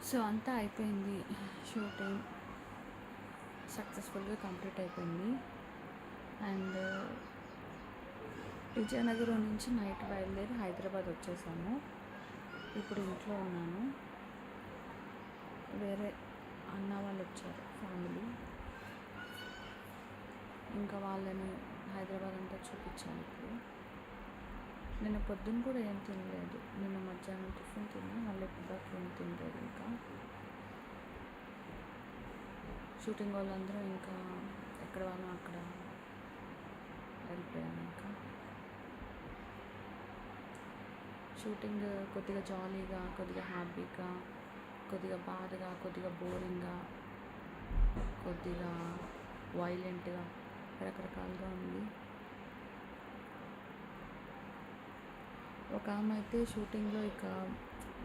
So అంతా అయిపోయింది. Shooting సక్సెస్ఫుల్గా కంప్లీట్ అయిపోయింది. అండ్ విజయనగరం నుంచి నైట్ బయలుదేరి హైదరాబాద్ వచ్చేసాము. ఇప్పుడు ఇంట్లో ఉన్నాను. వేరే అన్న వాళ్ళు వచ్చారు, ఫ్యామిలీ. ఇంకా వాళ్ళని హైదరాబాద్ అంతా చూపించాను. ఇప్పుడు నిన్న పొద్దున్న కూడా ఏం తినలేదు. నిన్న మధ్యాహ్నం టిఫిన్ తిన్నా, మళ్ళీ పొద్దుకి ఏం తినలేదు. ఇంకా షూటింగ్ వాళ్ళందరూ ఇంకా ఎక్కడ వాళ్ళు అక్కడ వెళ్ళిపోయాను. ఇంకా షూటింగ్ కొద్దిగా జాలీగా, కొద్దిగా హ్యాపీగా, కొద్దిగా బాధగా, కొద్దిగా బోరింగ్గా, కొద్దిగా వైలెంట్గా, రకరకాలుగా ఉంది. ఒక ఆమె అయితే షూటింగ్లో ఇక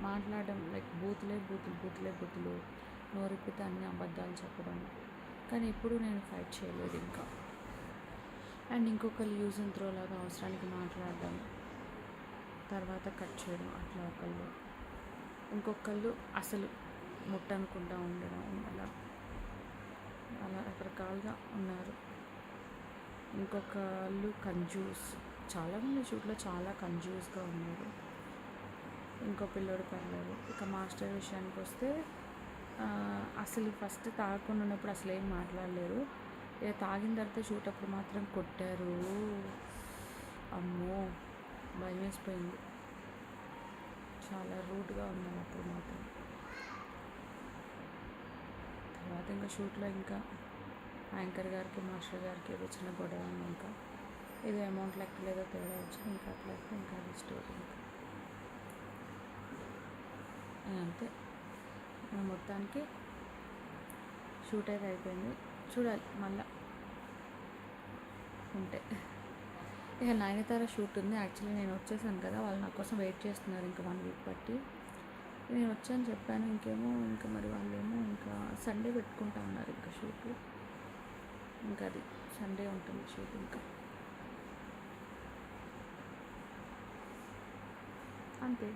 మాట్లాడడం లైక్ బూతులు నోరిప్పితే అన్ని అబద్ధాలు చెప్పడం. కానీ ఎప్పుడు నేను ఫైట్ చేయలేదు ఇంకా. అండ్ ఇంకొకరు యూజ్ అండ్ త్రో లాగా అవసరానికి మాట్లాడడం, తర్వాత కట్ చేయడం, అట్లా ఒకళ్ళు. ఇంకొకళ్ళు అసలు ముట్టనుకుండా ఉండడం, అలా రకరకాలుగా ఉన్నారు. ఇంకొకళ్ళు కంజూస్, చాలామంది షూట్లో చాలా కంజూస్గా ఉన్నారు. ఇంకో పిల్లోడు పర్లేదు. ఇక మాస్టర్ విషయానికి వస్తే అసలు ఫస్ట్ తాగకుండా ఉన్నప్పుడు అసలు ఏం మాట్లాడలేరు. ఇక తాగిన తర్వాత షూట్ అప్పుడు మాత్రం కొట్టారు. అమ్మో, భయం వేసిపోయింది. చాలా రూడ్గా ఉన్నారు అప్పుడు మాత్రం. తర్వాత ఇంకా షూట్లో ఇంకా యాంకర్ గారికి, మాస్టర్ గారికి ఏదో చిన్న గొడవ ఉంది. ఇంకా ఏదో అమౌంట్ లెక్కలేదో తేడా వచ్చి ఇంకా అట్లా ఇంకా అది స్టోరీ. ఇంకా అంతే. మొత్తానికి షూట్ అయితే అయిపోయింది. చూడాలి మళ్ళా ఉంటే. ఇక నయనతార షూట్ ఉంది. యాక్చువల్లీ నేను వచ్చేసాను కదా, వాళ్ళు నా కోసం వెయిట్ చేస్తున్నారు ఇంకా 1 వీక్ బట్టి. నేను వచ్చాను చెప్పాను. ఇంకేమో ఇంకా మరి వాళ్ళేమో ఇంకా సండే పెట్టుకుంటా ఉన్నారు ఇంకా షూట్. ఇంకా అది సండే ఉంటుంది షూట్. ఇంకా అంతే.